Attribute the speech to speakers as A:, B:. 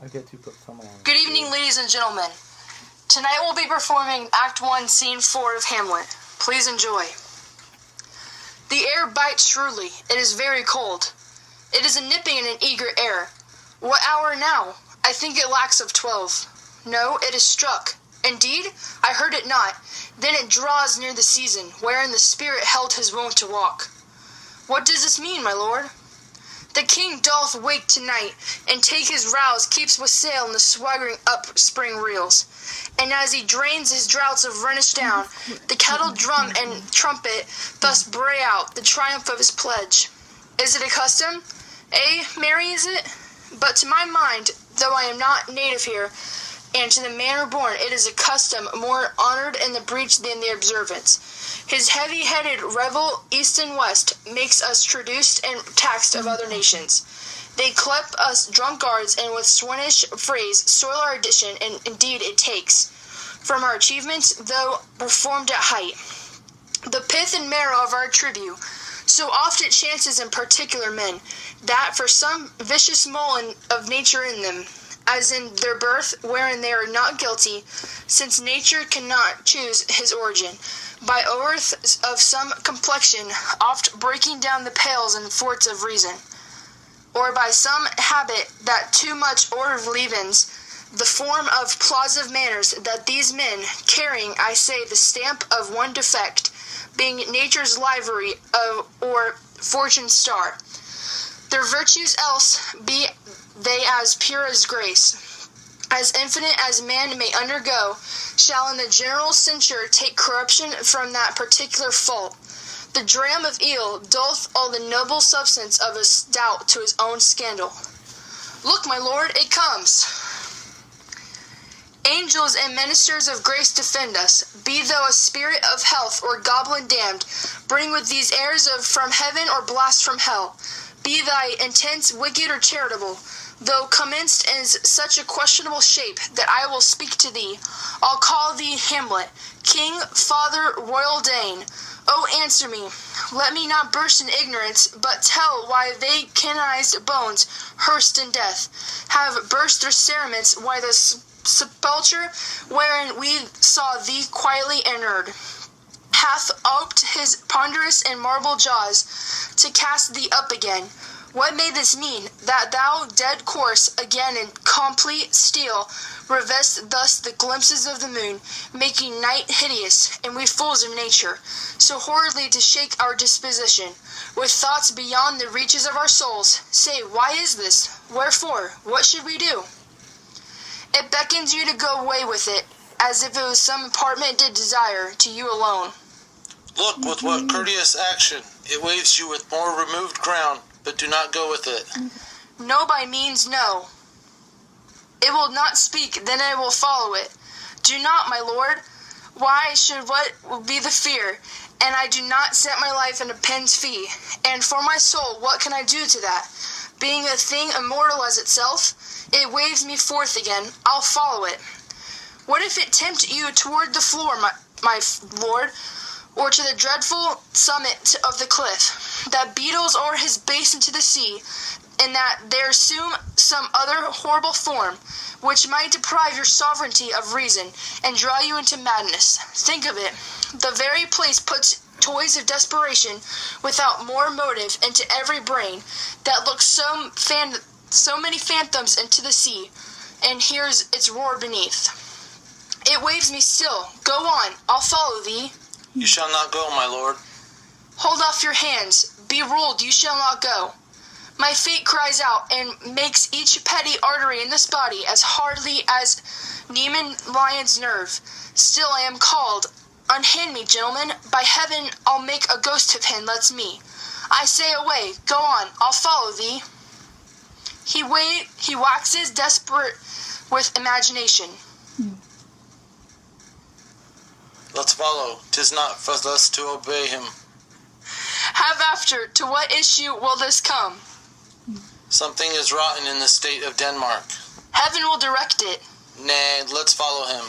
A: I get to put someone on.
B: Good evening, ladies and gentlemen. Tonight we'll be performing Act 1, Scene 4 of Hamlet. Please enjoy. The air bites shrewdly. It is very cold. It is a nipping and an eager air. What hour now? I think it lacks of 12. No, it is struck. Indeed, I heard it not. Then it draws near the season, wherein the spirit held his wont to walk. What does this mean, my lord? The king doth wake tonight, and take his rouse, keeps with sail in the swaggering upspring reels. And as he drains his draughts of Rhenish down, the kettle drum and trumpet thus bray out the triumph of his pledge. Is it a custom? Marry, is it? But to my mind, though I am not native here, and to the manner born, it is a custom more honored in the breach than the observance. His heavy-headed revel east and west makes us traduced and taxed of other nations. They clep us drunkards, and with swinish phrase soil our addition, and indeed it takes from our achievements, though performed at height, the pith and marrow of our tribute. So oft it chances in particular men, that for some vicious mole of nature in them, as in their birth, wherein they are not guilty, since nature cannot choose his origin, by oath of some complexion, oft breaking down the pales and forts of reason, or by some habit that too much order leavens, the form of plausive manners, that these men, carrying, I say, the stamp of one defect, being nature's livery or fortune's star, their virtues else be they as pure as grace, as infinite as man may undergo, shall in the general censure take corruption from that particular fault. The dram of eel doth all the noble substance of a stout to his own scandal. Look, my lord, it comes. Angels and ministers of grace defend us. Be thou a spirit of health or goblin damned, bring with these airs of from heaven or blast from hell. Be thy intents wicked or charitable, though commenced in such a questionable shape that I will speak to thee. I'll call thee Hamlet, king, father, royal Dane. Oh, answer me. Let me not burst in ignorance, but tell why they canonized bones, hearsed in death, have burst their cerements, why the sepulchre wherein we saw thee quietly inurned hath oped his ponderous and marble jaws to cast thee up again. What may this mean, that thou, dead corse, again in complete steel, revest thus the glimpses of the moon, making night hideous, and we fools of nature, so horridly to shake our disposition, with thoughts beyond the reaches of our souls? Say, why is this? Wherefore? What should we do? It beckons you to go away with it, as if it was some apartment did desire, to you alone.
C: Look with what courteous action it waves you with more removed ground, but do not go with it.
B: No, by means, no. It will not speak, then I will follow it. Do not, my lord. Why should what be the fear? And I do not set my life in a pen's fee. And for my soul, what can I do to that? Being a thing immortal as itself, it waves me forth again. I'll follow it. What if it tempt you toward the floor, my lord, or to the dreadful summit of the cliff, that beetles o'er his base into the sea, and that there assume some other horrible form, which might deprive your sovereignty of reason, and draw you into madness? Think of it. The very place puts toys of desperation, without more motive, into every brain, that looks so many phantoms into the sea, and hears its roar beneath. It waves me still. Go on, I'll follow thee.
C: You shall not go, my lord.
B: Hold off your hands. Be ruled, you shall not go. My fate cries out, and makes each petty artery in this body as hardly as Neiman lion's nerve. Still I am called. Unhand me, gentlemen. By heaven, I'll make a ghost of him lets me. I say away. Go on, I'll follow thee. He waxes desperate with imagination.
C: Let's follow. 'Tis not for us to obey him.
B: Have after, to what issue will this come?
C: Something is rotten in the state of Denmark.
B: Heaven will direct it.
C: Nay, let's follow him.